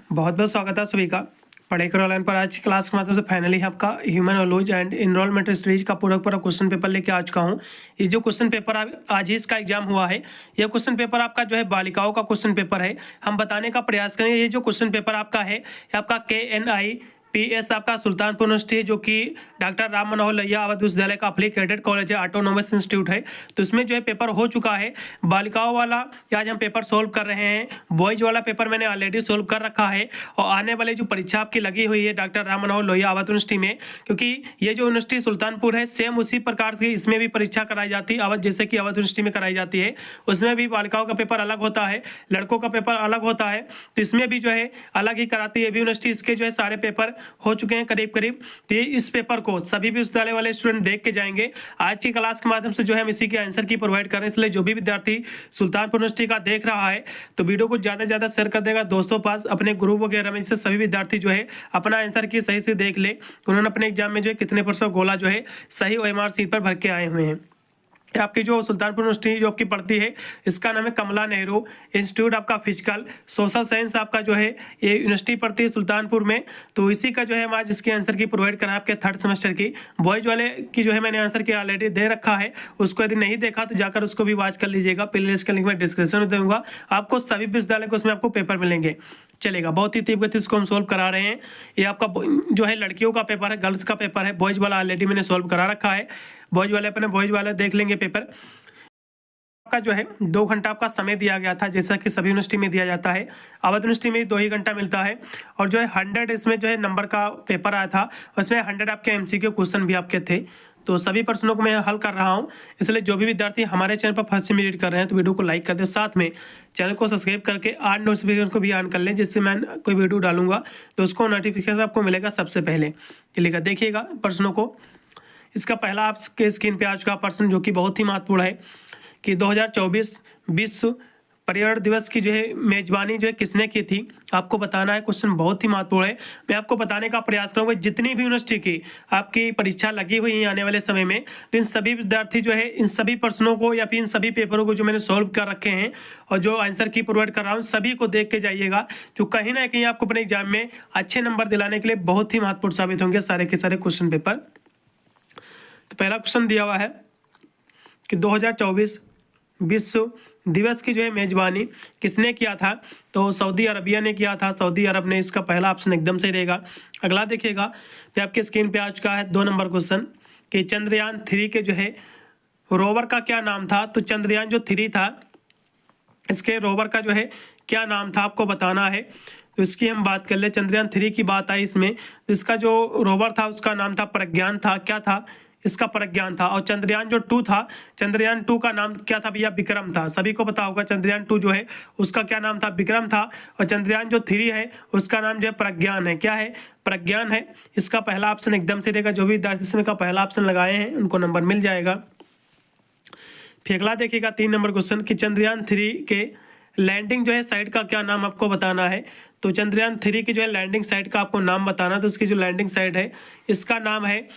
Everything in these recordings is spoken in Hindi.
बहुत बहुत स्वागत है सभी का पढ़ाई करो ऑनलाइन पर। आज की क्लास के माध्यम से फाइनली आपका human knowledge and enrolment studies का पूरा क्वेश्चन पेपर लेके आ चुका हूँ। ये जो क्वेश्चन पेपर आज ही इसका एग्जाम हुआ है, यह क्वेश्चन पेपर आपका जो है बालिकाओं का क्वेश्चन पेपर है। हम बताने का प्रयास करेंगे। ये जो क्वेश्चन पेपर आपका है, ये आपका KNIPS आपका सुल्तानपुर यूनिवर्सिटी है, जो कि डॉक्टर राम मनोहर लोहिया अवध विश्वविद्यालय का एफिलिएटेड कॉलेज है, ऑटोनोमस इंस्टीट्यूट है। तो इसमें जो है पेपर हो चुका है बालिकाओं वाला। आज हम पेपर सोल्व कर रहे हैं। बॉयज वाला पेपर मैंने ऑलरेडी सोल्व कर रखा है, और आने वाले जो परीक्षा आपकी लगी हुई है डॉक्टर राम मनोहर लोहिया अवध यूनिवर्सिटी में, क्योंकि ये जो यूनिवर्सिटी सुल्तानपुर है सेम उसी प्रकार से इसमें भी परीक्षा कराई जाती है अवध, जैसे कि अवध यूनिवर्सिटी में कराई जाती है। उसमें भी बालिकाओं का पेपर अलग होता है, लड़कों का पेपर अलग होता है। तो इसमें भी जो है अलग ही कराती है यूनिवर्सिटी। इसके जो है सारे पेपर हो चुके हैं करीब करीब। तो इस पेपर को सभी विश्वविद्यालय वाले स्टूडेंट देख के जाएंगे। आज की क्लास के माध्यम से जो है हम इसी के आंसर की प्रोवाइड कर रहे हैं, इसलिए जो भी विद्यार्थी सुल्तानपुर यूनिवर्सिटी का देख रहा है तो वीडियो को ज़्यादा से ज़्यादा शेयर कर देगा दोस्तों पास, अपने ग्रुप वगैरह में, जिससे सभी विद्यार्थी जो है अपना आंसर की सही से देख ले उन्होंने अपने एग्जाम में जो है कितने % गोला जो है सही OMR सीट पर भर के आए हुए हैं। आपकी जो सुल्तानपुर यूनिवर्सिटी जो आपकी पढ़ती है, इसका नाम है कमला नेहरू इंस्टीट्यूट आपका फिजिकल सोशल साइंस आपका जो है ये यूनिवर्सिटी पढ़ती है सुल्तानपुर में। तो इसी का जो है हम आज इसके आंसर की प्रोवाइड करा आपके 3rd सेमेस्टर की। बॉयज वाले की जो है मैंने आंसर की ऑलरेडी दे रखा है, उसको यदि नहीं देखा तो जाकर उसको भी वॉच कर लीजिएगा। प्लेलिस्ट का लिंक मैं डिस्क्रिप्शन में दूंगा, आपको सभी विश्वविद्यालय को उसमें आपको पेपर मिलेंगे। चलेगा, बहुत ही तीव्र गति इसको हम सोल्व करा रहे हैं। ये आपका जो है लड़कियों का पेपर है, गर्ल्स का पेपर है। बॉयज वाला ऑलरेडी मैंने सोल्व करा रखा है। बॉयज वाले देख लेंगे पेपर। आपका जो है 2 घंटा आपका समय दिया गया था, जैसा कि सभी यूनिवर्सिटी में दिया जाता है। अवध यूनिवर्सिटी में 2 ही घंटा मिलता है। और जो है 100 इसमें जो है नंबर का पेपर आया था, उसमें 100 आपके MCQ क्वेश्चन भी आपके थे। तो सभी प्रश्नों को मैं हल कर रहा हूं, इसलिए जो भी विद्यार्थी हमारे चैनल पर फर्स्ट टाइम विजिट कर रहे हैं तो वीडियो को लाइक कर दें, साथ में चैनल को सब्सक्राइब करके आल नोटिफिकेशन को भी ऑन कर लें, जिससे मैं कोई वीडियो डालूंगा तो उसको नोटिफिकेशन आपको मिलेगा सबसे पहले। चलिएगा, देखिएगा प्रश्नों को। इसका पहला आपके स्क्रीन पे आ चुका प्रश्न, जो कि बहुत ही महत्वपूर्ण है कि 2024 विश्व पर्यावरण दिवस की जो है मेजबानी जो है किसने की थी, आपको बताना है। क्वेश्चन बहुत ही महत्वपूर्ण है, मैं आपको बताने का प्रयास करूंगा। जितनी भी यूनिवर्सिटी की आपकी परीक्षा लगी हुई है आने वाले समय में, तो इन सभी विद्यार्थी जो है इन सभी प्रश्नों को या फिर इन सभी पेपरों को जो मैंने सोल्व कर रखे हैं और जो आंसर की प्रोवाइड कर रहा हूँ, सभी को देख के जाइएगा, जो कहीं ना कहीं आपको अपने एग्जाम में अच्छे नंबर दिलाने के लिए बहुत ही महत्वपूर्ण साबित होंगे सारे के सारे क्वेश्चन पेपर। तो पहला क्वेश्चन दिया हुआ है कि 2024 विश्व दिवस की जो है मेजबानी किसने किया था, तो सऊदी अरबिया ने किया था। सऊदी अरब ने, इसका पहला ऑप्शन एकदम सही रहेगा। अगला देखिएगा, फिर आपके स्क्रीन पे आ चुका है 2 नंबर क्वेश्चन कि चंद्रयान 3 के जो है रोवर का क्या नाम था। तो चंद्रयान जो 3 था, इसके रोवर का जो है क्या नाम था, आपको बताना है। तो इसकी हम बात कर ले, चंद्रयान 3 की बात आई इसमें, तो इसका जो रोवर था उसका नाम था प्रज्ञान था। क्या था, इसका प्रज्ञान था। और चंद्रयान जो 2 था, चंद्रयान 2 का नाम क्या था भैया, विक्रम था। सभी को पता होगा चंद्रयान 2 जो है उसका क्या नाम था, विक्रम था। और चंद्रयान जो 3 है उसका नाम जो है प्रज्ञान है। क्या है, प्रज्ञान है। इसका पहला ऑप्शन एकदम से रहेगा। जो भी विद्यार्थी इसमें का पहला ऑप्शन लगाए हैं उनको नंबर मिल जाएगा। फिर अगला देखिएगा 3 नंबर क्वेश्चन कि चंद्रयान 3 के लैंडिंग जो है साइट का क्या नाम, आपको बताना है। तो चंद्रयान 3 की जो है लैंडिंग साइट का आपको नाम बताना। तो इसकी जो लैंडिंग साइट है इसका नाम है,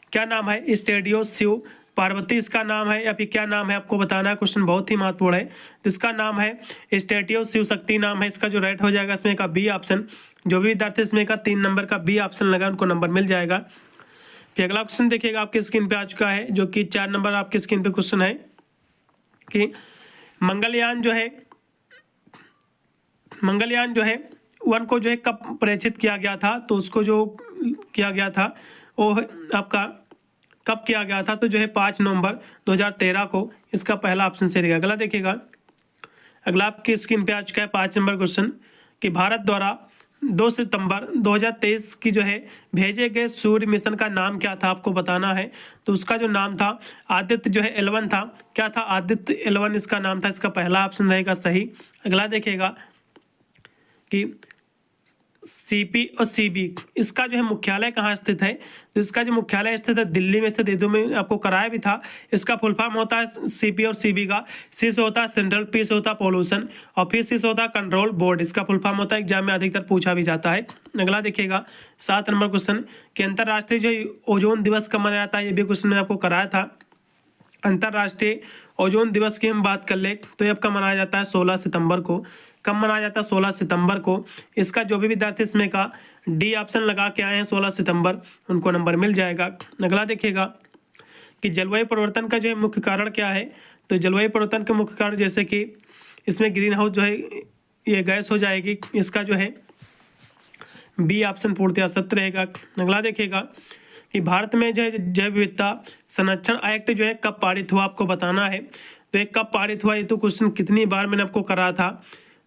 क्या नाम है, स्टेडियो शिव पार्वती इसका नाम है, या फिर क्या नाम है, आपको बताना है। क्वेश्चन बहुत ही महत्वपूर्ण है। तो इसका नाम है स्टेडियो शिव शक्ति नाम है। इसका जो राइट हो जाएगा इसमें का बी ऑप्शन। जो भी विद्यार्थी इसमें का 3 नंबर का बी ऑप्शन लगा उनको नंबर मिल जाएगा। फिर अगला क्वेश्चन देखिएगा, आपके स्क्रीन पे आ चुका है, जो कि 4 नंबर आपके स्क्रीन पे क्वेश्चन है कि मंगलयान जो है 1 को जो है कब प्रेषित किया गया था। तो उसको जो किया गया था वो आपका कब किया गया था, तो जो है 5 नवंबर 2013 को। इसका पहला ऑप्शन सही रहेगा। अगला देखिएगा, अगला आपके स्क्रीन पे आ चुका है 5 नंबर क्वेश्चन कि भारत द्वारा 2 सितंबर 2023 की जो है भेजे गए सूर्य मिशन का नाम क्या था, आपको बताना है। तो उसका जो नाम था आदित्य जो है L1 था। क्या था, आदित्य L1 इसका नाम था। इसका पहला ऑप्शन रहेगा सही। अगला देखिएगा कि CP और CB इसका जो है मुख्यालय कहाँ स्थित है। तो इसका जो मुख्यालय स्थित है दिल्ली में स्थित। ये में आपको कराया भी था। इसका फुल फॉर्म होता है CP और CB का। C से होता है सेंट्रल, P से होता है पोल्यूशन, और फिर C से होता है कंट्रोल बोर्ड। इसका फुल फॉर्म होता है, एग्जाम में अधिकतर पूछा भी जाता है। अगला देखिएगा 7 नंबर क्वेश्चन कि अंतर्राष्ट्रीय जो ओजोन दिवस कब मनाया जाता है, ये भी क्वेश्चन मैंने आपको कराया था। अंतर्राष्ट्रीय ओजोन दिवस की हम बात कर ले तो ये आपका मनाया जाता है 16 सितंबर को। कब मनाया जाता है? 16 सितंबर को। इसका जो भी विद्यार्थी इसमें का डी ऑप्शन लगा के आए हैं 16 सितंबर, उनको नंबर मिल जाएगा। अगला देखिएगा कि जलवायु परिवर्तन का जो है मुख्य कारण क्या है? तो जलवायु परिवर्तन के मुख्य कारण जैसे कि इसमें ग्रीन हाउस जो है ये गैस हो जाएगी, इसका जो है बी ऑप्शन पूर्णतः सत्य रहेगा। अगला देखिएगा कि भारत में जो है जैव विविधता संरक्षण एक्ट जो है कब पारित हुआ, आपको बताना है। तो ये कब पारित हुआ, ये तो क्वेश्चन कितनी बार मैंने आपको करा था।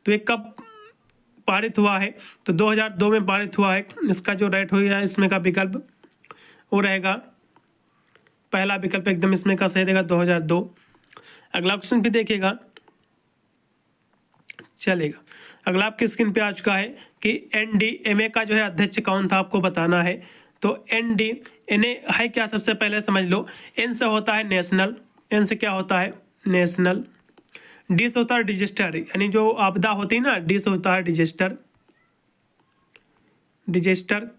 तो ये कब पारित हुआ है? तो 2002 में पारित हुआ है। इसका जो राइट हो गया इसमें का विकल्प वो रहेगा, पहला विकल्प एकदम इसमें का सही रहेगा 2002। अगला क्वेश्चन भी देखिएगा, चलेगा। अगला आपकी स्क्रीन पे आ चुका है कि NDMA का जो है अध्यक्ष कौन था, आपको बताना है। तो NDMA है क्या, सबसे पहले समझ लो। N से होता है नेशनल, N से क्या होता है? नेशनल। D से होता है डिजास्टर, यानी जो आपदा होती है ना, D से होता है डिजास्टर, डिजास्टर।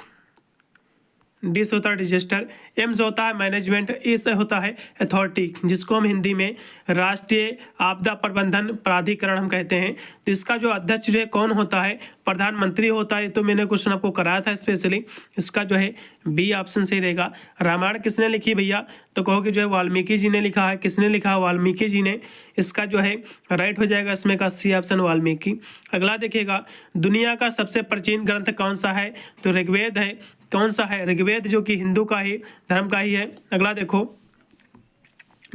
डी से होता है डिजास्टर। एम से होता है मैनेजमेंट। ए से होता है अथॉरिटी, जिसको हम हिंदी में राष्ट्रीय आपदा प्रबंधन प्राधिकरण हम कहते हैं। तो इसका जो अध्यक्ष जो है कौन होता है? प्रधानमंत्री होता है। तो मैंने क्वेश्चन आपको कराया था स्पेशली, इसका जो है बी ऑप्शन सही रहेगा। रामायण किसने लिखी भैया? तो कहोगे जो है वाल्मीकि जी ने लिखा है। किसने लिखा? वाल्मीकि जी ने। इसका जो है राइट हो जाएगा इसमें का सी ऑप्शन वाल्मीकि। अगला देखिएगा, दुनिया का सबसे प्राचीन ग्रंथ कौन सा है? तो ऋग्वेद है। कौन सा है? ऋग्वेद, जो कि हिंदू का ही धर्म का ही है। अगला देखो,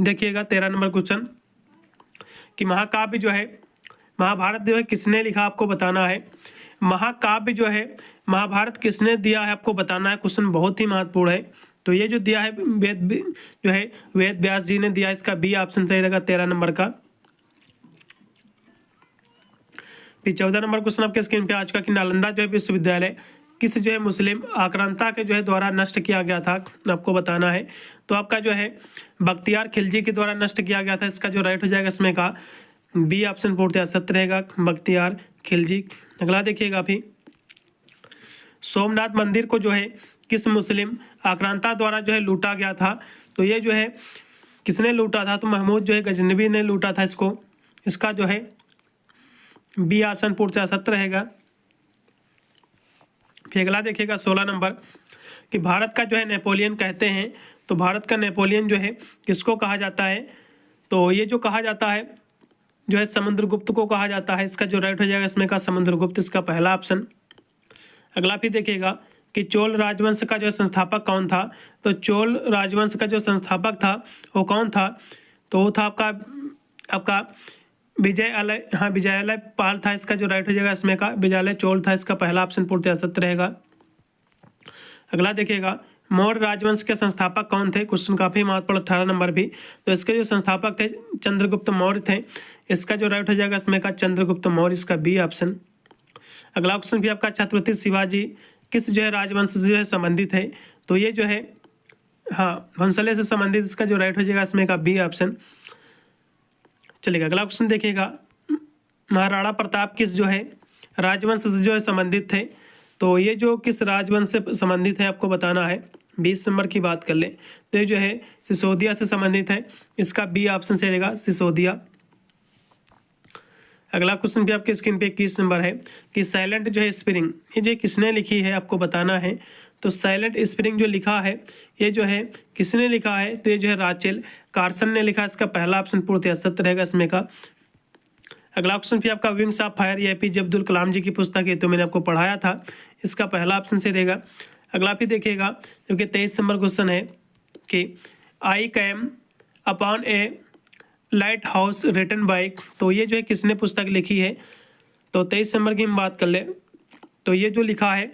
देखिएगा 13 नंबर क्वेश्चन कि महाकाव्य जो है महाभारत जो है किसने लिखा, आपको बताना है। महाकाव्य जो है महाभारत किसने दिया है, आपको बताना है। क्वेश्चन बहुत ही महत्वपूर्ण है। तो ये जो दिया है वेद जो है वेद व्यास जी ने दिया, इसका बी ऑप्शन सही रहेगा 13 नंबर का। फिर 14 नंबर क्वेश्चन आपके स्क्रीन पे आ चुका कि नालंदा जो है विश्वविद्यालय किस जो है मुस्लिम आक्रांता के जो है द्वारा नष्ट किया गया था, आपको बताना है। तो आपका जो है बख्तियार खिलजी के द्वारा नष्ट किया गया था। इसका जो राइट हो जाएगा इसमें का बी ऑप्शन पूर्णतः सत्य रहेगा, बख्तियार खिलजी। अगला देखिएगा, अभी सोमनाथ मंदिर को जो है किस मुस्लिम आक्रांता द्वारा जो है लूटा गया था? तो ये जो है किसने लूटा था? तो महमूद जो है गजनवी ने लूटा था इसको। इसका जो है बी ऑप्शन पूर्णतः सत्य रहेगा। फिर अगला देखिएगा 16 नंबर कि भारत का जो है नेपोलियन कहते हैं। तो भारत का नेपोलियन जो है किसको कहा जाता है? तो ये जो कहा जाता है जो है समुद्रगुप्त को कहा जाता है। इसका जो राइट हो जाएगा इसमें का समुद्रगुप्त, इसका पहला ऑप्शन। अगला फिर देखिएगा कि चोल राजवंश का जो संस्थापक कौन था? तो चोल राजवंश का जो संस्थापक था वो कौन था? तो वो था आपका विजयालय, हाँ विजयालय पाल था। इसका जो राइट हो जाएगा इसमें का विजयालय चोल था। इसका पहला ऑप्शन पूर्णतः सत्य रहेगा। अगला देखिएगा, मौर्य राजवंश के संस्थापक कौन थे? क्वेश्चन काफी महत्वपूर्ण, 18 नंबर भी। तो इसके जो संस्थापक थे चंद्रगुप्त मौर्य थे। इसका जो राइट हो जाएगा इसमें का चंद्रगुप्त मौर्य, इसका बी ऑप्शन। अगला क्वेश्चन भी आपका छत्रपति शिवाजी किस जो है राजवंश से जो है संबंधित है? तो ये जो है हाँ भंसले से संबंधित। इसका जो राइट हो जाएगा इसमें का बी ऑप्शन। चलेगा, अगला क्वेश्चन देखिएगा, महाराणा प्रताप किस जो है राजवंश से जो है संबंधित थे? तो ये जो किस राजवंश से संबंधित है आपको बताना है। 20 नंबर की बात कर ले तो ये जो है सिसोदिया से संबंधित है। इसका बी ऑप्शन से रहेगा सिसोदिया। अगला क्वेश्चन भी आपके स्क्रीन पे 21 नंबर है कि साइलेंट जो है स्प्रिंग, ये जो किसने लिखी है आपको बताना है। तो साइलेंट स्प्रिंग जो लिखा है ये जो है किसने लिखा है? तो ये जो है राचेल कार्सन ने लिखा। इसका पहला ऑप्शन पूर्णतः सत्य रहेगा इसमें का। अगला क्वेश्चन फिर आपका विंग्स ऑफ फायर, ये APJ अब्दुल कलाम जी की पुस्तक है, तो मैंने आपको पढ़ाया था। इसका पहला ऑप्शन से रहेगा। अगला फिर देखिएगा जो कि 23 नंबर क्वेश्चन है कि I came upon a lighthouse written by, तो ये जो है किसने पुस्तक लिखी है? तो 23 नंबर की हम बात कर ले तो ये जो लिखा है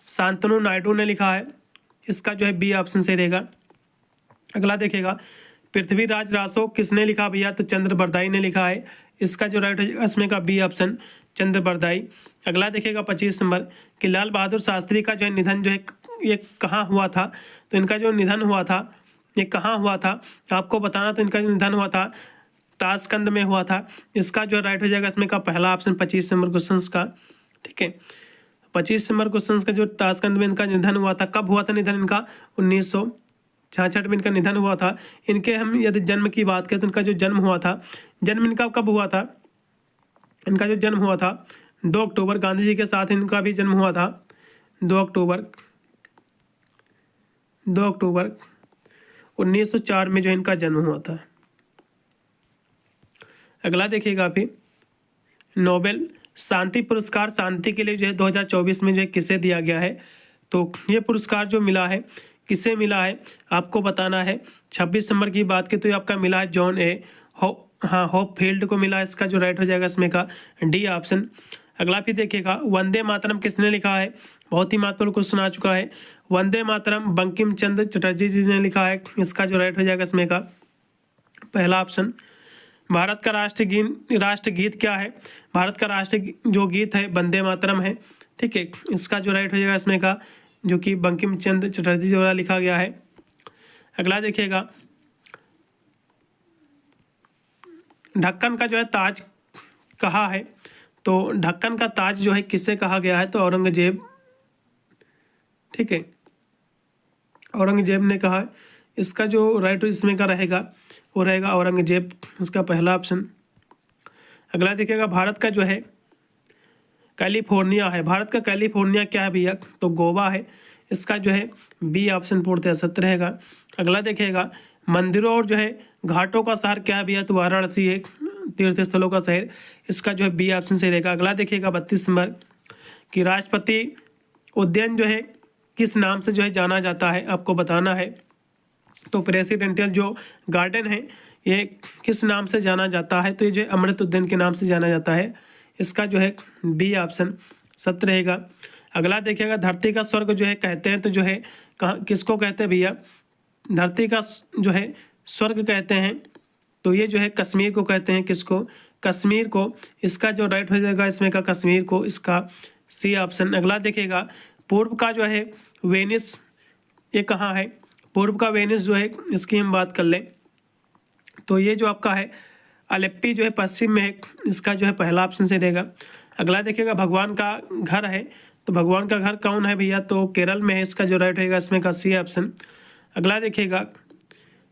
शांतनु नायडू ने लिखा है। इसका जो है बी ऑप्शन से रहेगा। अगला देखिएगा, पृथ्वीराज रासो किसने लिखा भैया? तो चंद्र बरदाई ने लिखा है। इसका जो राइट है इसमें का बी ऑप्शन चंद्र बरदाई। अगला देखिएगा 25 नंबर कि लाल बहादुर शास्त्री का जो है निधन जो है ये कहाँ हुआ था? तो इनका जो निधन हुआ था ये कहाँ हुआ था आपको बताना। तो इनका जो निधन हुआ था ताशकंद में हुआ था। इसका जो राइट हो जाएगा इसमें का पहला ऑप्शन 25 नंबर क्वेश्चन का। ठीक है, 25 नंबर क्वेश्चन का जो ताशकंद में इनका निधन हुआ था, कब हुआ था निधन इनका? 1966 में इनका निधन हुआ था। इनके हम यदि जन्म की बात करें तो इनका जो जन्म हुआ था, जन्म इनका कब हुआ था? इनका जो जन्म हुआ था 2 अक्टूबर, गांधी जी के साथ इनका भी जन्म हुआ था 2 अक्टूबर 1904 में जो इनका जन्म हुआ था। अगला देखिएगा अभी, नोबेल शांति पुरस्कार शांति के लिए जो है 2024 में जो है किसे दिया गया है। तो ये पुरस्कार जो मिला है किसे मिला है आपको बताना है। 26 दिसंबर की बात की तो ये आपका मिला है जॉन ए होपफील्ड को मिला है। इसका जो राइट हो जाएगा इसमें का डी ऑप्शन। अगला भी देखिएगा, वंदे मातरम किसने लिखा है। बहुत ही महत्वपूर्ण क्वेश्चन आ चुका है। वंदे मातरम बंकिम चंद्र चटर्जी जी ने लिखा है। इसका जो राइट हो जाएगा इसमें का पहला ऑप्शन। भारत का राष्ट्रगीत क्या है। भारत का राष्ट्र जो गीत है वंदे मातरम है। ठीक है, इसका जो राइट हो जाएगा इसमें का जो कि बंकिम चंद्र चटर्जी द्वारा लिखा गया है। अगला देखिएगा, ढक्कन का जो है ताज कहा है। तो ढक्कन का ताज जो है किससे कहा गया है, तो औरंगजेब। ठीक है, औरंगजेब ने कहा है। इसका जो राइट इसमें का रहेगा वो रहेगा औरंगजेब, इसका पहला ऑप्शन। अगला देखिएगा, भारत का जो है कैलिफोर्निया है। भारत का कैलिफोर्निया क्या है भैया, तो गोवा है। इसका जो है बी ऑप्शन पूर्णतः सत्य रहेगा। अगला देखिएगा, मंदिरों और जो है घाटों का शहर क्या है भैया, तो वाराणसी है, तीर्थ स्थलों का शहर। इसका जो है बी ऑप्शन सही रहेगा। अगला देखिएगा, 32 नंबर कि राष्ट्रपति उद्यान जो है किस नाम से जो है जाना जाता है, आपको बताना है। तो प्रेसिडेंशियल जो गार्डन है ये किस नाम से जाना जाता है, तो ये जो है अमृत उद्यान के नाम से जाना जाता है। इसका जो है बी ऑप्शन सत्य रहेगा। अगला देखिएगा, धरती का स्वर्ग जो है कहते हैं, तो जो है कहाँ किसको कहते हैं भैया, धरती का जो है स्वर्ग कहते हैं, तो ये जो है कश्मीर को कहते हैं। किसको, कश्मीर को। इसका जो राइट हो जाएगा इसमें का कश्मीर को, इसका सी ऑप्शन। अगला देखिएगा, पूर्व का जो है वेनिस ये कहाँ है। पूर्व का वेनिस जो है इसकी हम बात कर लें तो ये जो आपका है अलेप्पी जो है पश्चिम में है। इसका जो है पहला ऑप्शन से रहेगा। अगला देखिएगा, भगवान का घर है, तो भगवान का घर कौन है भैया, तो केरल में है। इसका जो राइट रहेगा इसमें का सी ऑप्शन। अगला देखिएगा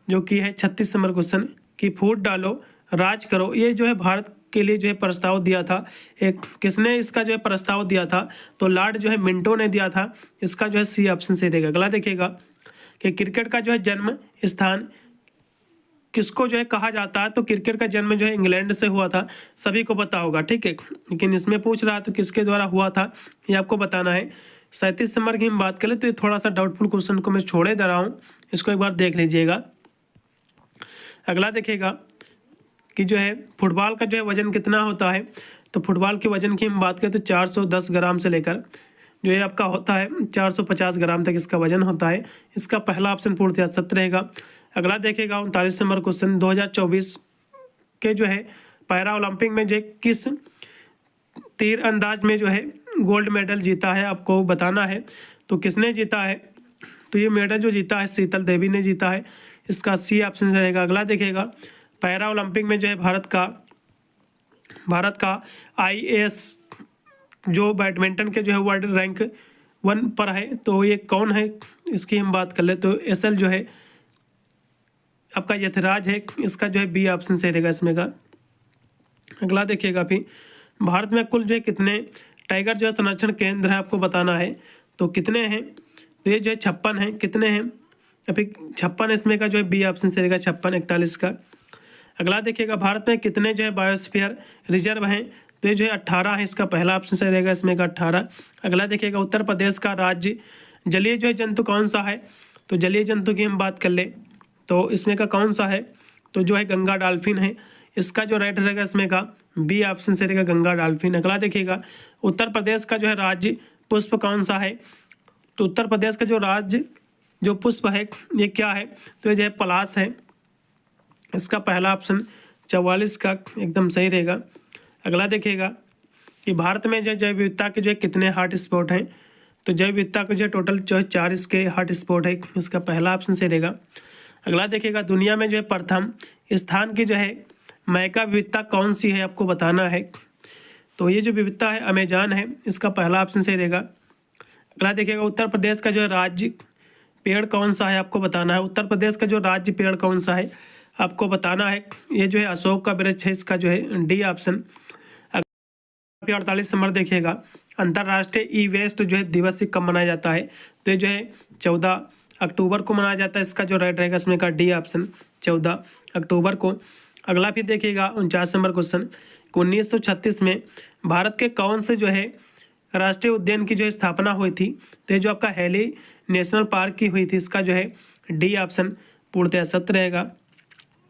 जो कि है 36 नंबर क्वेश्चन कि फूट डालो राज करो, ये जो है भारत के लिए जो है प्रस्ताव दिया था। एक किसने इसका जो है प्रस्ताव दिया था, तो लॉर्ड जो है मिंटो ने दिया था। इसका जो है सी ऑप्शन से रहेगा। अगला देखिएगा कि क्रिकेट का जो है जन्म स्थान किसको जो है कहा जाता है, तो क्रिकेट का जन्म जो है इंग्लैंड से हुआ था, सभी को पता होगा। ठीक है, लेकिन इसमें पूछ रहा है तो किसके द्वारा हुआ था ये आपको बताना है। 37 नंबर की हम बात करें तो ये थोड़ा सा डाउटफुल क्वेश्चन को मैं छोड़े दे रहा हूँ, इसको एक बार देख लीजिएगा। अगला देखिएगा कि जो है फुटबॉल का जो है वजन कितना होता है, तो फुटबॉल के वजन की हम बात करें तो 410 ग्राम से लेकर जो है आपका होता है 450 ग्राम तक इसका वजन होता है। इसका पहला ऑप्शन पूर्णतः सत्य रहेगा। अगला देखिएगा 39 नंबर क्वेश्चन, 2024 के जो है पैरा ओलंपिक में जो किस तीर अंदाज में जो है गोल्ड मेडल जीता है, आपको बताना है। तो किसने जीता है, तो ये मेडल जो जीता है शीतल देवी ने जीता है। इसका सी ऑप्शन रहेगा। अगला देखिएगा, पैरा ओलंपिक में जो है भारत का IAS जो बैडमिंटन के जो है वर्ल्ड रैंक 1 पर है, तो ये कौन है, इसकी हम बात कर ले तो SL जो है आपका यथराज है। इसका जो है बी ऑप्शन से रहेगा इसमें का। अगला देखिएगा फिर भारत में कुल जो है कितने टाइगर जो है संरक्षण केंद्र है, आपको बताना है। तो कितने हैं, तो ये जो है 56 हैं। कितने हैं, या फिर 56 इसमें का जो है बी ऑप्शन से रहेगा 56 41 का। अगला देखिएगा, भारत में कितने जो है बायोस्फीयर रिजर्व हैं, तो ये जो है 18 है। इसका पहला ऑप्शन से रहेगा इसमें का 18। अगला देखिएगा, उत्तर प्रदेश का राज्य जलीय जो है जंतु कौन सा है, तो जलीय जंतु की हम बात कर ले तो इसमें का कौन सा है, तो जो है गंगा डॉल्फिन है। इसका जो राइट रहेगा इसमें का बी ऑप्शन से रहेगा गंगा डॉल्फिन। अगला देखिएगा, उत्तर प्रदेश का जो है राज्य पुष्प कौन सा है, तो उत्तर प्रदेश का जो राज्य जो पुष्प है ये क्या है, तो ये जो है पलाश है। इसका पहला ऑप्शन 44 का एकदम सही रहेगा। अगला देखिएगा कि भारत में जो जैव विविधता के जो है कितने हॉट स्पॉट हैं, तो जैव विविधता के जो है टोटल जो है 4 इसके हॉट स्पॉट है। इसका पहला ऑप्शन सही रहेगा। अगला देखिएगा, दुनिया में जो है प्रथम स्थान की जो है मैका विविधता कौन सी है, आपको बताना है। तो ये जो विविधता है अमेजान है। इसका पहला ऑप्शन सही रहेगा। अगला देखिएगा, उत्तर प्रदेश का जो है राज्य पेड़ कौन सा है, आपको बताना है। उत्तर प्रदेश का जो राज्य पेड़ कौन सा है आपको बताना है। ये जो है अशोक का वृक्ष है। इसका जो है डी ऑप्शन। पे 48 नंबर देखिएगा, अंतर्राष्ट्रीय ई वेस्ट जो है दिवस कब मनाया जाता है? तो ये जो है 14 अक्टूबर को मनाया जाता है। इसका जो राइट रहेगा इसमें का डी ऑप्शन 14 अक्टूबर को। अगला फिर देखिएगा 49 नंबर क्वेश्चन, 1936 में भारत के कौन से जो है राष्ट्रीय उद्यान की जो स्थापना हुई थी? तो ये जो आपका हैली नेशनल पार्क की हुई थी। इसका जो है डी ऑप्शन पूर्णतः सत्य रहेगा।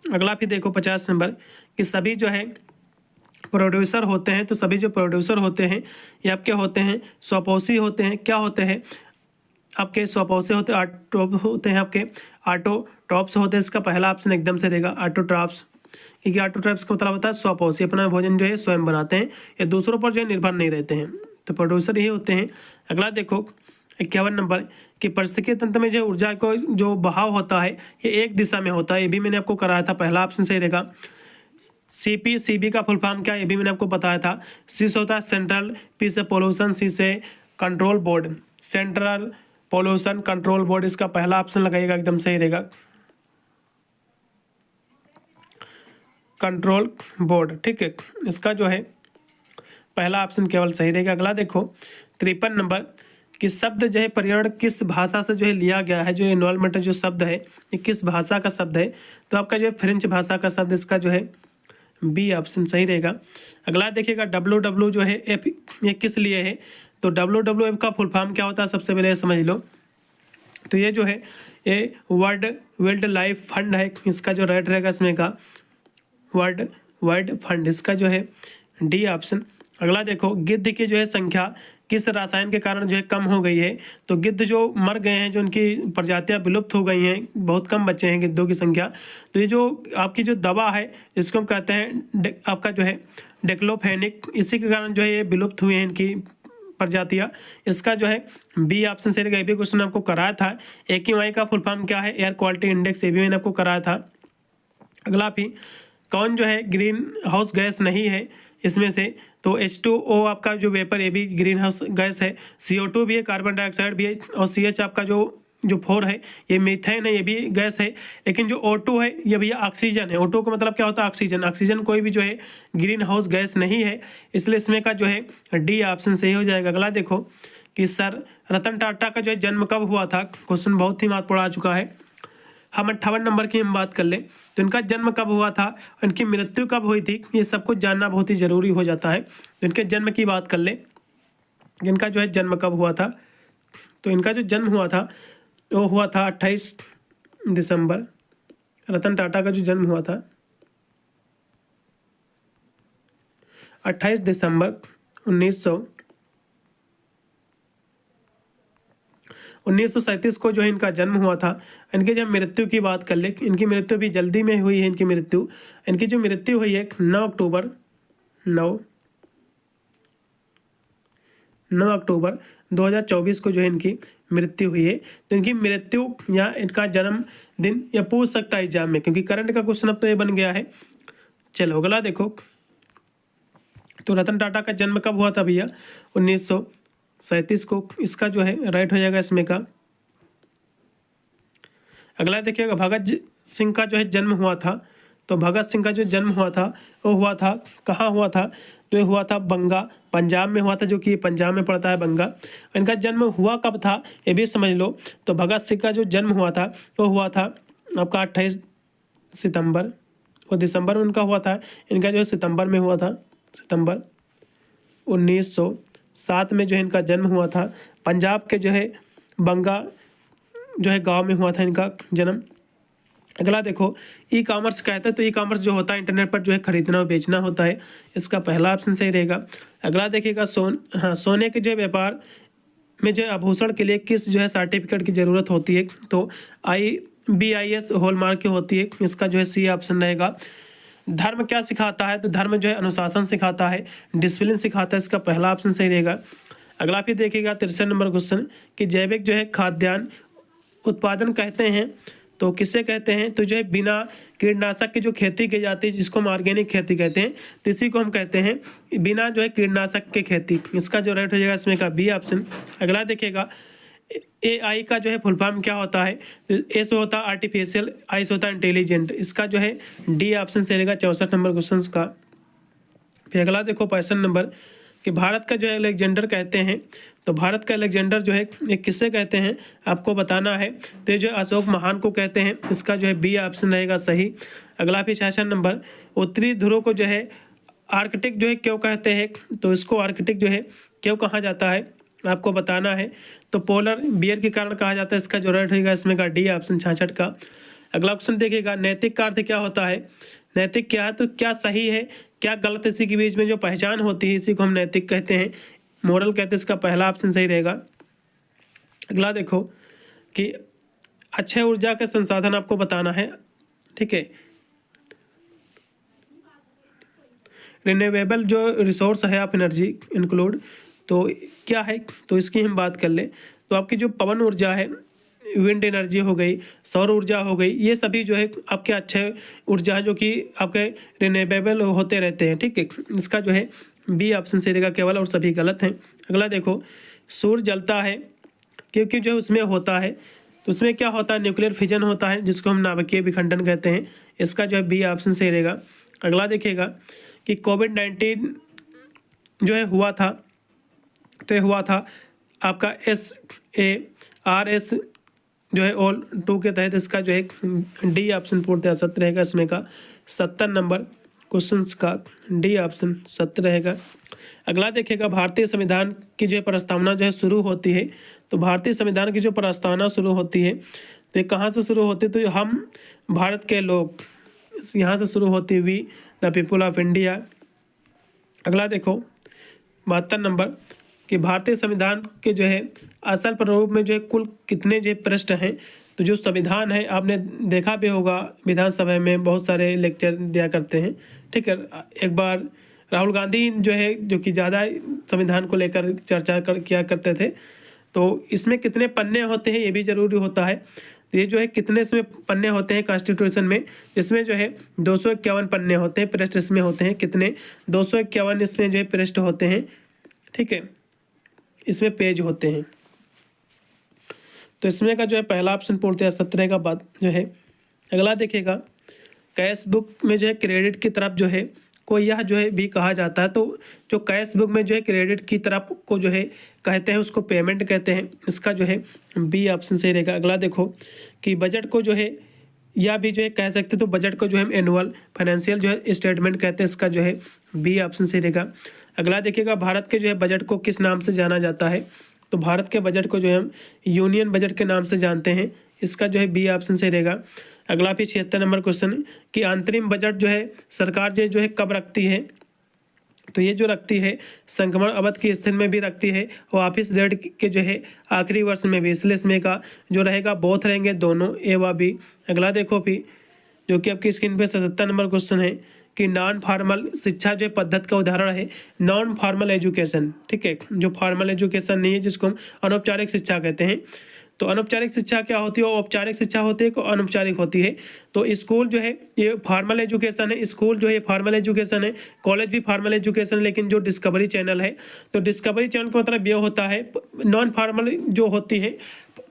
अगला फिर देखो 50 नंबर कि सभी जो है प्रोड्यूसर होते हैं, तो सभी जो प्रोड्यूसर होते हैं ये आपके होते हैं स्वपोषी होते हैं। क्या होते हैं आपके? स्वपोषी होते हैं, ऑटोट्रॉप होते हैं आपके, ऑटोट्रॉप्स होते हैं। इसका पहला ऑप्शन एकदम से रहेगा ऑटोट्रॉप्स, क्योंकि ऑटोट्रॉप्स का मतलब होता है स्वपोषी, अपना भोजन जो है स्वयं बनाते हैं, ये दूसरों पर जो है निर्भर नहीं रहते हैं। तो प्रोड्यूसर ये होते हैं। अगला देखो 51 नंबर कि पारिस्थितिकी तंत्र में जो ऊर्जा को जो बहाव होता है ये एक दिशा में होता है। ये भी मैंने आपको कराया था, पहला ऑप्शन सही रहेगा। सीबी का फुल फॉर्म क्या है ये भी मैंने आपको बताया था। सी से होता है सेंट्रल, पी से पोल्यूशन, सी से control board, central pollution control board. इसका पहला ऑप्शन लगाइएगा, एकदम सही रहेगा, कंट्रोल बोर्ड। ठीक है, इसका जो है पहला ऑप्शन केवल सही रहेगा। अगला देखो 53 नंबर कि शब्द जो है पर्यावरण किस भाषा से जो है लिया गया है? जो एनवायरमेंट जो शब्द है ये किस भाषा का शब्द है? तो आपका जो है फ्रेंच भाषा का शब्द, इसका जो है बी ऑप्शन सही रहेगा। अगला देखिएगा WWF जो है एफ ये किस लिए है? तो WWF का फुल फॉर्म क्या होता है सबसे पहले समझ लो। तो ये जो है ये वर्ल्ड वाइल्ड लाइफ फंड है। इसका जो राइट रहेगा इसमें का वर्ल्ड वाइड फंड, इसका जो है डी ऑप्शन। अगला देखो गिद्ध की जो है संख्या किस रसायन के कारण जो है कम हो गई है? तो गिद्ध जो मर गए हैं, जो उनकी प्रजातियां विलुप्त हो गई हैं, बहुत कम बचे हैं गिद्धों की संख्या। तो ये जो आपकी जो दवा है इसको हम कहते हैं आपका जो है डेक्लोफेनिक, इसी के कारण जो है ये विलुप्त हुए हैं इनकी प्रजातियां। इसका जो है बी ऑप्शन सही रहेगा। ये भी क्वेश्चन आपको कराया था। AQI का फुल फॉर्म क्या है? एयर क्वालिटी इंडेक्स, ये भी मैंने आपको कराया था। अगला भी कौन जो है ग्रीन हाउस गैस नहीं है इसमें से? तो H2O आपका जो वेपर ये भी ग्रीन हाउस गैस है। CO2 भी है, कार्बन डाइऑक्साइड भी है, और CH आपका जो 4 है ये मीथेन है, ये भी गैस है। लेकिन जो O2 है ये भैया ऑक्सीजन है। O2 का मतलब क्या होता है? ऑक्सीजन। ऑक्सीजन कोई भी जो है ग्रीन हाउस गैस नहीं है, इसलिए इसमें का जो है डी ऑप्शन सही हो जाएगा। अगला देखो कि सर रतन टाटा का जो है जन्म कब हुआ था? क्वेश्चन बहुत ही महत्वपूर्ण आ चुका है। हम 58 नंबर की हम बात कर ले तो इनका जन्म कब हुआ था, इनकी मृत्यु कब हुई थी, ये सब कुछ जानना बहुत ही ज़रूरी हो जाता है। तो इनके जन्म की बात कर ले, इनका जो है जन्म कब हुआ था? तो इनका जो जन्म हुआ था वो हुआ था 28 दिसंबर। रतन टाटा का जो जन्म हुआ था 28 दिसंबर 1937 को जो है इनका जन्म हुआ था। इनकी जब मृत्यु की बात कर ले, इनकी मृत्यु भी जल्दी में हुई है। इनकी जो मृत्यु हुई है 9 अक्टूबर 2024 को जो है इनकी मृत्यु हुई है। तो इनकी मृत्यु या इनका जन्मदिन यह पूछ सकता है एग्जाम में, क्योंकि करंट का क्वेश्चन अब तो ये बन गया है। चलो अगला देखो, तो रतन टाटा का जन्म कब हुआ था भैया? 1937 को। इसका जो है राइट हो जाएगा इसमें का। अगला देखिएगा भगत सिंह का जो है जन्म हुआ था। तो भगत सिंह का जो जन्म हुआ था वो हुआ था कहाँ हुआ था? तो ये हुआ था बंगा, पंजाब में हुआ था, जो कि पंजाब में पड़ता है बंगा। इनका जन्म हुआ कब था ये भी समझ लो। तो भगत सिंह का जो जन्म हुआ था वो हुआ था आपका 28 सितंबर, वो दिसंबर में उनका हुआ था। इनका जो है सितंबर में हुआ था, सितंबर 1907 में जो है इनका जन्म हुआ था। पंजाब के जो है बंगा जो है गांव में हुआ था इनका जन्म। अगला देखो ई कॉमर्स कहते हैं। तो ई कॉमर्स जो होता है इंटरनेट पर जो है खरीदना और बेचना होता है। इसका पहला ऑप्शन सही रहेगा। अगला देखिएगा सोने के जो व्यापार में जो आभूषण के लिए किस जो है सर्टिफिकेट की ज़रूरत होती है? तो IBIS हॉलमार्क की होती है। इसका जो है सी ऑप्शन रहेगा। धर्म क्या सिखाता है? तो धर्म जो है अनुशासन सिखाता है, डिसिप्लिन सिखाता है। इसका पहला ऑप्शन सही रहेगा। अगला फिर देखिएगा 63 नंबर क्वेश्चन कि जैविक जो है खाद्यान्न उत्पादन कहते हैं तो किससे कहते हैं? तो जो है बिना कीटनाशक की जो खेती की जाती है जिसको हम ऑर्गेनिक खेती कहते हैं, तो इसी को हम कहते हैं बिना जो है कीटनाशक के खेती। इसका जो राइट हो जाएगा इसमें का बी ऑप्शन। अगला देखिएगा AI का जो है फुल फॉर्म क्या होता है? तो ए से होता है आर्टिफिशियल, आई से होता है इंटेलिजेंट। इसका जो है डी ऑप्शन से रहेगा 64 नंबर क्वेश्चन का। फिर अगला देखो 65 नंबर कि भारत का जो है अलेक्जेंडर कहते हैं, तो भारत का अलेक्जेंडर जो है ये किससे कहते हैं आपको बताना है। तो ये जो अशोक महान को कहते हैं, इसका जो है बी ऑप्शन रहेगा सही। अगला फिर 66 नंबर, उत्तरी ध्रुव को जो है आर्कटिक जो है क्यों कहते हैं, तो इसको आर्कटिक जो है क्यों कहा जाता है आपको बताना है। तो पोलर बियर के कारण कहा जाता है, इसका जो राइट रहेगा इसमें का डी ऑप्शन 66 का। अगला क्वेश्चन देखिएगा, नैतिक का अर्थ क्या होता है। नैतिक क्या है, तो क्या सही है क्या गलत, इसी के बीच में जो पहचान होती है इसी को हम नैतिक कहते हैं, मोरल कहते हैं, इसका पहला ऑप्शन सही रहेगा। अगला देखो कि अक्षय ऊर्जा के संसाधन आपको बताना है, ठीक है। रिन्यूएबल जो रिसोर्स है आप एनर्जी इंक्लूड, तो क्या है, तो इसकी हम बात कर ले तो आपकी जो पवन ऊर्जा है, विंड एनर्जी हो गई, सौर ऊर्जा हो गई, ये सभी जो है आपके अक्षय ऊर्जा जो कि आपके रिन्यूएबल होते रहते हैं, ठीक है। इसका जो है बी ऑप्शन सही रहेगा केवल, और सभी गलत हैं। अगला देखो, सूर्य जलता है क्योंकि जो उसमें होता है, तो उसमें क्या होता है, न्यूक्लियर फिजन होता है जिसको हम नाभिकीय विखंडन कहते हैं, इसका जो है बी ऑप्शन सही रहेगा। अगला देखिएगा कि कोविड-19 जो है हुआ था, तो हुआ था आपका SARS जो है ऑल 2 के तहत, इसका जो है डी ऑप्शन पूर्णतः सत्य रहेगा। इसमें का 70 नंबर क्वेश्चन का डी ऑप्शन सत्य रहेगा। अगला देखिएगा, भारतीय संविधान की जो प्रस्तावना जो है शुरू होती है, तो भारतीय संविधान की जो प्रस्तावना शुरू होती है तो ये कहाँ से शुरू होती है, तो हम भारत के लोग, यहाँ से शुरू होती हुई द पीपुल ऑफ इंडिया। अगला देखो 72 नंबर कि भारतीय संविधान के जो है असल प्रारूप में जो है कुल कितने जो पृष्ठ हैं, तो जो संविधान है आपने देखा भी होगा विधानसभा में बहुत सारे लेक्चर दिया करते हैं, ठीक है। एक बार राहुल गांधी जो है जो कि ज़्यादा संविधान को लेकर चर्चा किया करते थे, तो इसमें कितने पन्ने होते हैं ये भी जरूरी होता है। तो ये जो है कितने इसमें पन्ने होते हैं कॉन्स्टिट्यूशन में, जिसमें जो है 251 पन्ने होते हैं, पृष्ठ इसमें होते हैं कितने, 251 इसमें जो है पृष्ठ होते हैं, ठीक है, इसमें पेज होते हैं। तो इसमें का जो है पहला ऑप्शन पूर्णतः सत्य रहेगा बात जो है। अगला देखिएगा, कैश बुक में जो है क्रेडिट की तरफ जो है को यह जो है भी कहा जाता है, तो जो कैश बुक में जो है क्रेडिट की तरफ को जो है कहते हैं उसको पेमेंट कहते हैं, इसका जो है बी ऑप्शन सही रहेगा। अगला देखो कि बजट को जो है या भी जो है कह सकते हैं, तो बजट को जो है एनुअल फाइनेंशियल जो है स्टेटमेंट कहते हैं, इसका जो है बी ऑप्शन सही रहेगा। अगला देखिएगा, भारत के जो है बजट को किस नाम से जाना जाता है, तो भारत के बजट को जो है हम यूनियन बजट के नाम से जानते हैं, इसका जो है बी ऑप्शन सही रहेगा। अगला फिर 76 नंबर क्वेश्चन कि अंतरिम बजट जो है सरकार जो है कब रखती है, तो ये जो रखती है संक्रमण अवधि की स्थिति में भी रखती है और ऑफिस डेट के जो है आखिरी वर्ष में भी, इसलिए इसमें का जो रहेगा बोथ रहेंगे दोनों, ए व बी। अगला देखो फिर जो कि आपकी स्क्रीन पे 77 नंबर क्वेश्चन है कि नॉन फॉर्मल शिक्षा जो पद्धति का उदाहरण है नॉन फॉर्मल एजुकेशन, ठीक है, जो फॉर्मल एजुकेशन नहीं है जिसको हम अनौपचारिक शिक्षा कहते हैं। तो अनौपचारिक शिक्षा क्या होती है, औपचारिक शिक्षा होती है, अनौपचारिक होती है। तो स्कूल जो है ये फॉर्मल एजुकेशन है, स्कूल जो है फॉर्मल एजुकेशन है, कॉलेज भी फॉर्मल एजुकेशन है, लेकिन जो डिस्कवरी चैनल है, तो डिस्कवरी चैनल का मतलब ये होता है नॉन फॉर्मल जो होती है।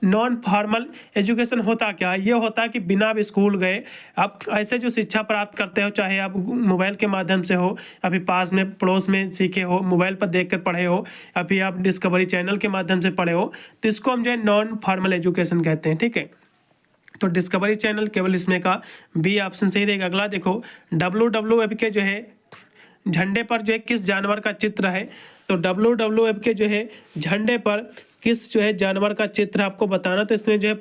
नॉन फॉर्मल एजुकेशन होता क्या है, ये होता है कि बिना आप स्कूल गए आप ऐसे जो शिक्षा प्राप्त करते हो, चाहे आप मोबाइल के माध्यम से हो या फिर पास में पड़ोस में सीखे हो, मोबाइल पर देख कर पढ़े हो या फिर आप डिस्कवरी चैनल के माध्यम से पढ़े हो, तो इसको हम जो है नॉन फॉर्मल एजुकेशन कहते हैं, ठीक है। तो डिस्कवरी चैनल केवल इसमें का बी ऑप्शन सही रहेगा। अगला देखो, WWF के जो है झंडे पर जो है किस जानवर का चित्र है, तो WWF के जो है झंडे पर किस जो है जानवर का चित्र आपको बताना, तो इसमें जो है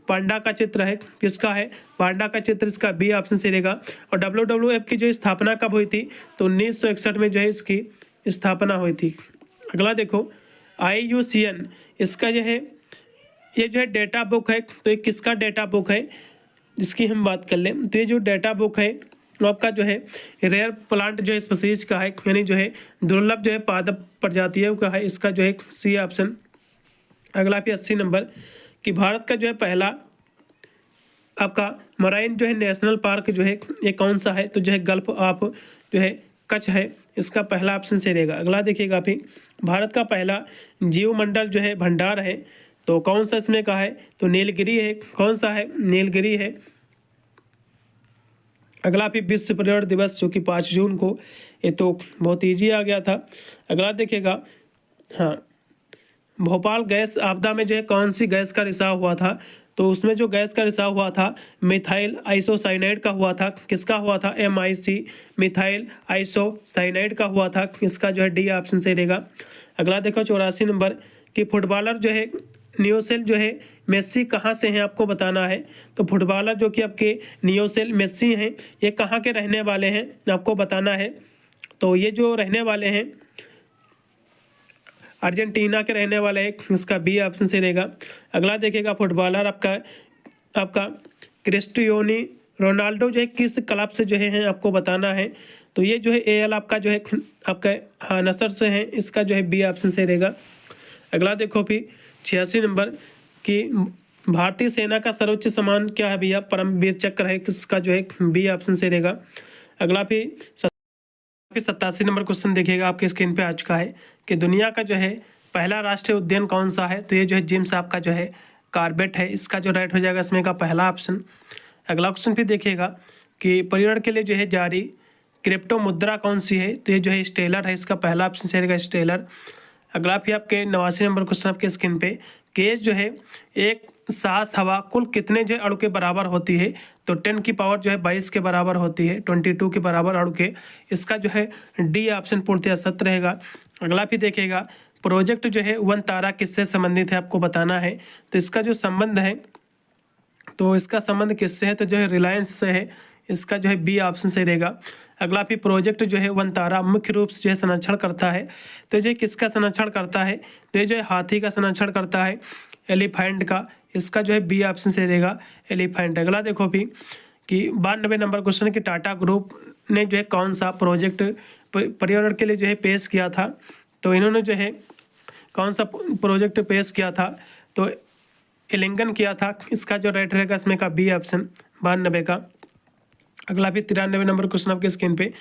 पांडा का चित्र है, किसका है, पांडा का चित्र, इसका बी ऑप्शन सही रहेगा। और WWF की जो स्थापना कब हुई थी, तो 1961 में जो है इसकी स्थापना हुई थी। अगला देखो, IUCN इसका जो है ये जो है डेटा बुक है, तो ये किसका डेटा बुक है जिसकी हम बात कर लें, तो ये जो डेटा बुक है वो आपका जो है रेयर प्लांट जो है स्पीशीज का है, यानी जो है दुर्लभ जो है पादप प्रजातियों का है, इसका जो है सी ऑप्शन। अगला फिर 80 नंबर कि भारत का जो है पहला आपका मराइन जो है नेशनल पार्क जो है ये कौन सा है, तो जो है गल्फ ऑफ जो है कच्छ है, इसका पहला ऑप्शन सही रहेगा। अगला देखिएगा फिर भारत का पहला जीवमंडल जो है भंडार है, तो कौन सा इसमें का है, तो नीलगिरी है, कौन सा है, नीलगिरी है। अगला फिर विश्व पर्यावरण दिवस जो कि 5 जून को ये तो बहुत ईजी आ गया था। अगला देखिएगा, हाँ, भोपाल गैस आपदा में जो है कौन सी गैस का रिसाव हुआ था? तो उसमें जो गैस का रिसाव हुआ था मिथाइल आइसोसाइनाइड का हुआ था। किसका हुआ था? MIC, मिथाइल आइसोसाइनाइड का हुआ था। इसका जो है डी ऑप्शन सही रहेगा। अगला देखो 84 नंबर कि फुटबॉलर जो है नियोसेल जो है मेस्सी कहाँ से हैं, आपको बताना है। तो फुटबॉलर जो कि आपके नियोसेल मेस्सी हैं, ये कहाँ के रहने वाले हैं आपको बताना है। तो ये जो रहने वाले हैं अर्जेंटीना के रहने वाले हैं। इसका बी ऑप्शन सही रहेगा। अगला देखिएगा फुटबॉलर आपका क्रिस्टियानो रोनाल्डो जो है किस क्लब से जो है आपको बताना है। तो ये जो है AL आपका जो है आपका हाँ नसर से है। इसका जो है बी ऑप्शन सही रहेगा। अगला देखो फिर 86 नंबर कि भारतीय सेना का सर्वोच्च सम्मान क्या है भैया? परमवीर चक्र है। किसका जो है बी ऑप्शन सही रहेगा। अगला फिर 87 नंबर क्वेश्चन देखिएगा, आपके स्क्रीन पे आ चुका है कि दुनिया का जो है पहला राष्ट्रीय उद्यान कौन सा है? तो ये जो है जिम साहब का जो है कार्बेट है। इसका जो राइट हो जाएगा इसमें का पहला ऑप्शन। अगला क्वेश्चन फिर देखिएगा कि पर्यावरण के लिए जो है जारी क्रिप्टो मुद्रा कौन सी है? तो ये जो है स्टेलर है। इसका पहला ऑप्शन सही रहेगा, स्टेलर। अगला फिर आपके 89 नंबर क्वेश्चन आपके स्क्रीन पे कि जो है एक सांस हवा कुल कितने जो है अणु के बराबर होती है? तो 10 की पावर जो है 22 के बराबर होती है, 22 के बराबर अणु के। इसका जो है डी ऑप्शन पूर्णतः सत्य रहेगा। अगला फिर देखिएगा प्रोजेक्ट जो है वन तारा किससे संबंधित है, आपको बताना है। तो इसका जो संबंध है, तो इसका संबंध किससे है? तो जो है रिलायंस से है। इसका जो है बी ऑप्शन सही रहेगा। अगला फिर प्रोजेक्ट जो है वन तारा मुख्य रूप से जो है संरक्षण करता है। तो जो किसका संरक्षण करता है? तो ये जो है हाथी का संरक्षण करता है, एलिफेंट का। इसका जो है बी ऑप्शन सही रहेगा, एलिफेंट। अगला देखो भी कि 92 नंबर क्वेश्चन कि टाटा ग्रुप ने जो है कौन सा प्रोजेक्ट पर्यावरण के लिए जो है पेश किया था? तो इन्होंने जो है कौन सा प्रोजेक्ट पेश किया था? तो एलिंगन किया था। इसका जो राइट रहेगा इसमें का बी ऑप्शन 92 का। अगला भी 93 नंबर क्वेश्चन आपके स्क्रीन पे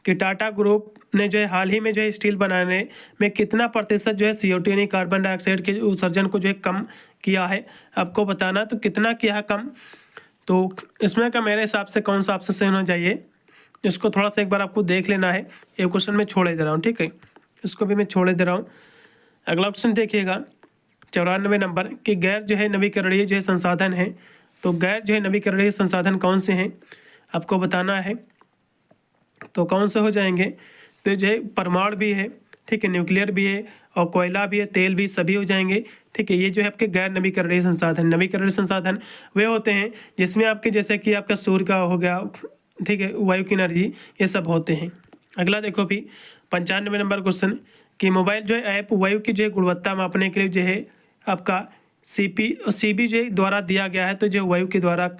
कि टाटा ग्रुप ने जो है हाल ही में जो है स्टील बनाने में कितना प्रतिशत जो है CO2 यानी कार्बन डाइऑक्साइड के उत्सर्जन को जो है कम किया है, आपको बताना। तो कितना किया है कम? तो इसमें का मेरे हिसाब से कौन सा ऑप्शन सही होना चाहिए, इसको थोड़ा सा एक बार आपको देख लेना है। ये क्वेश्चन मैं छोड़े दे रहा हूँ, ठीक है, इसको भी मैं छोड़े दे रहा हूँ। अगला क्वेश्चन देखिएगा 94 नंबर कि गैर जो है नवीकरणीय जो है संसाधन है। तो गैर जो है नवीकरणीय संसाधन कौन से हैं, आपको बताना है। तो कौन से हो जाएंगे? तो जो है परमाणु भी है, ठीक है, न्यूक्लियर भी है और कोयला भी है, तेल भी, सभी हो जाएंगे, ठीक है। ये जो है आपके गैर नवीकरणीय संसाधन। नवीकरणीय संसाधन वे होते हैं जिसमें आपके जैसे कि आपका सूर्य का हो गया, ठीक है, वायु की एनर्जी, ये सब होते हैं। अगला देखो भी 95 नंबर क्वेश्चन कि मोबाइल जो है ऐप वायु की जो है गुणवत्ता मापने के लिए जो है आपका CB जो द्वारा दिया गया है। तो जो वायु के द्वारा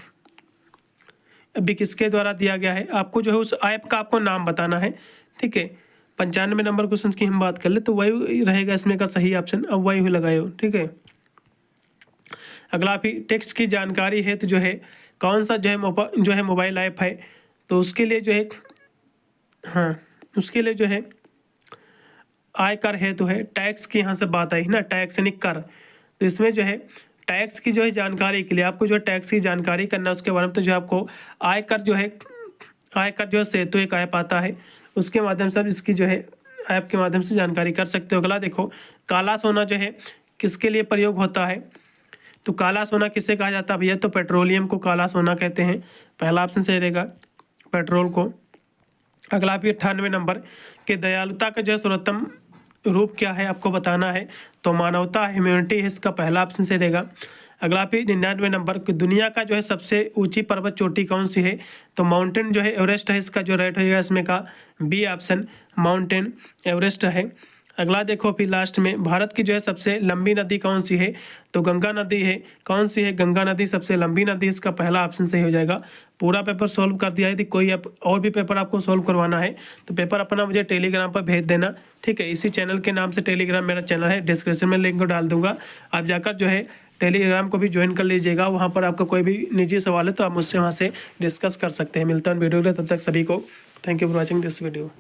अभी किसके द्वारा दिया गया है, आपको जो है उस ऐप का आपको नाम बताना है, ठीक है। 95 नंबर क्वेश्चन की हम बात कर ले तो वायु रहेगा इसमें का सही ऑप्शन। अब वायु ही लगाए हो, ठीक है। अगला फिर टेक्स्ट की जानकारी है तो जो है कौन सा जो है मोबाइल ऐप है। तो उसके लिए जो है हाँ उसके लिए जो है आयकर है तो है टैक्स की यहाँ से बात आई ना, टैक्स यानी कर। तो इसमें जो है टैक्स की जो है जानकारी के लिए आपको जो है टैक्स की जानकारी करना उसके बारे में। तो जो आपको आयकर जो है सेतु एक ऐप आता है, उसके माध्यम से आप इसकी जो है ऐप के माध्यम से जानकारी कर सकते हो। अगला देखो काला सोना जो है किसके लिए प्रयोग होता है। तो काला सोना किसे कहा जाता है भैया? तो पेट्रोलियम को काला सोना कहते हैं। पहला ऑप्शन सही रहेगा, पेट्रोल को। अगला भी 98 नंबर कि दयालुता का जो है सर्वोत्तम रूप क्या है, आपको बताना है। तो मानवता, ह्यूमैनिटी है, इसका पहला ऑप्शन से रहेगा। अगला भी 99 नंबर कि दुनिया का जो है सबसे ऊंची पर्वत चोटी कौन सी है। तो माउंटेन जो है एवरेस्ट है। इसका जो राइट होगा इसमें का बी ऑप्शन, माउंटेन एवरेस्ट है। अगला देखो फिर लास्ट में भारत की जो है सबसे लंबी नदी कौन सी है। तो गंगा नदी है। कौन सी है? गंगा नदी सबसे लंबी नदी। इसका पहला ऑप्शन सही हो जाएगा। पूरा पेपर सोल्व कर दिया है। यदि कोई और भी पेपर आपको सोल्व करवाना है तो पेपर अपना मुझे टेलीग्राम पर भेज देना, ठीक है। इसी चैनल के नाम से टेलीग्राम मेरा चैनल है, डिस्क्रिप्शन में लिंक डाल दूंगा। आप जाकर जो है टेलीग्राम को भी ज्वाइन कर लीजिएगा। वहाँ पर आपका कोई भी निजी सवाल है तो आप मुझसे वहाँ से डिस्कस कर सकते हैं। मिलता हूँ वीडियो के लिए, तब तक सभी को thank you for watching this video.